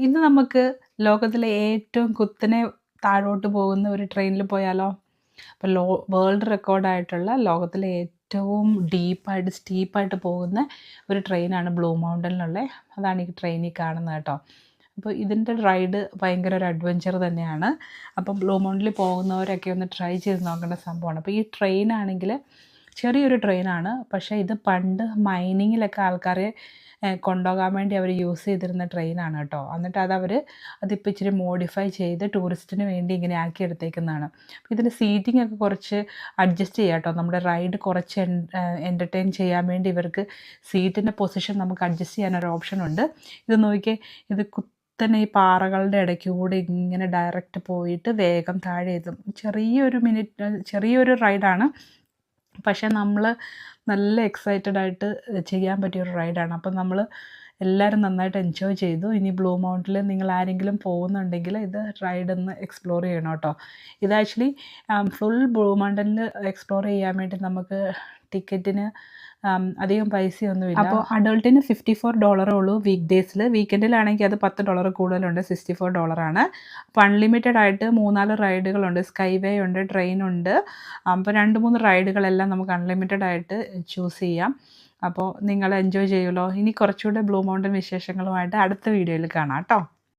ഇന്ന് നമുക്ക് ലോകത്തിലെ ഏറ്റവും കുത്തനെ താഴോട്ട് പോകുന്ന ഒരു ട്രെയിനിൽ പോയാലോ? അപ്പോൾ വേൾഡ് റെക്കോർഡായിട്ടുള്ള ലോകത്തിലെ ഏറ്റവും ഡീപ്പായിട്ട് സ്റ്റീപ്പായിട്ട് പോകുന്ന ഒരു ട്രെയിനാണ് ബ്ലൂ മൗണ്ടനിലുള്ള. അതാണ് ഈ ട്രെയിനിൽ കാണുന്നത് കേട്ടോ. അപ്പോൾ ഇതിൻ്റെ റൈഡ് ഭയങ്കര ഒരു അഡ്വഞ്ചർ തന്നെയാണ്. അപ്പോൾ ബ്ലൂ മൗണ്ടനിൽ പോകുന്നവരൊക്കെ ഒന്ന് ട്രൈ ചെയ്ത് നോക്കേണ്ട സംഭവമാണ്. അപ്പോൾ ഈ ട്രെയിനാണെങ്കിൽ ചെറിയൊരു ട്രെയിനാണ്, പക്ഷേ ഇത് പണ്ട് മൈനിങ്ങിലൊക്കെ ആൾക്കാരെ കൊണ്ടുപോകാൻ വേണ്ടി അവർ യൂസ് ചെയ്തിരുന്ന ട്രെയിനാണ് കേട്ടോ. എന്നിട്ട് അതിപ്പോൾ ഇച്ചിരി മോഡിഫൈ ചെയ്ത് ടൂറിസ്റ്റിന് വേണ്ടി ഇങ്ങനെ ആക്കി എടുത്തേക്കുന്നതാണ്. അപ്പോൾ ഇതിൻ്റെ സീറ്റിംഗ് ഒക്കെ കുറച്ച് അഡ്ജസ്റ്റ് ചെയ്യാം കേട്ടോ. നമ്മുടെ റൈഡ് കുറച്ച് എൻ്റർടൈൻ ചെയ്യാൻ വേണ്ടി ഇവർക്ക് സീറ്റിൻ്റെ പൊസിഷൻ നമുക്ക് അഡ്ജസ്റ്റ് ചെയ്യാനൊരു ഓപ്ഷനുണ്ട്. ഇത് നോക്കിയേ, ഇത് കുത്തനെ ഈ പാറകളുടെ ഇടയ്ക്ക് കൂടെ ഇങ്ങനെ ഡയറക്റ്റ് പോയിട്ട് വേഗം താഴെ എത്തും. ചെറിയൊരു റൈഡാണ്, പക്ഷേ നമ്മൾ നല്ല എക്സൈറ്റഡ് ആയിട്ട് ചെയ്യാൻ പറ്റിയൊരു റൈഡാണ്. അപ്പം നമ്മൾ എല്ലാവരും നന്നായിട്ട് എൻജോയ് ചെയ്തു. ഇനി ബ്ലൂ മൗണ്ടനിൽ നിങ്ങൾ ആരെങ്കിലും പോകുന്നുണ്ടെങ്കിൽ ഇത് റൈഡൊന്ന് എക്സ്പ്ലോർ ചെയ്യണം കേട്ടോ. ഇത് ആക്ച്വലി ഫുൾ ബ്ലൂ മൗണ്ടനിൽ എക്സ്പ്ലോർ ചെയ്യാൻ വേണ്ടി നമുക്ക് ടിക്കറ്റിന് അധികം പൈസയൊന്നുമില്ല. അപ്പോൾ അഡൾട്ടിന് $54 ഉള്ളൂ വീക്ക് ഡേയ്സിൽ. വീക്കെൻഡിലാണെങ്കിൽ അത് $10 കൂടുതലുണ്ട്, $64. അപ്പോൾ അൺലിമിറ്റഡ് ആയിട്ട് 3-4 റൈഡുകളുണ്ട്. സ്കൈ വേ ഉണ്ട്, ട്രെയിനുണ്ട്. അപ്പോൾ 2-3 റൈഡുകളെല്ലാം നമുക്ക് അൺലിമിറ്റഡ് ആയിട്ട് ചൂസ് ചെയ്യാം. അപ്പോൾ നിങ്ങൾ എൻജോയ് ചെയ്യുമല്ലോ. ഇനി കുറച്ചുകൂടെ ബ്ലൂ മൗണ്ടൻ വിശേഷങ്ങളുമായിട്ട് അടുത്ത വീഡിയോയിൽ കാണാം കേട്ടോ.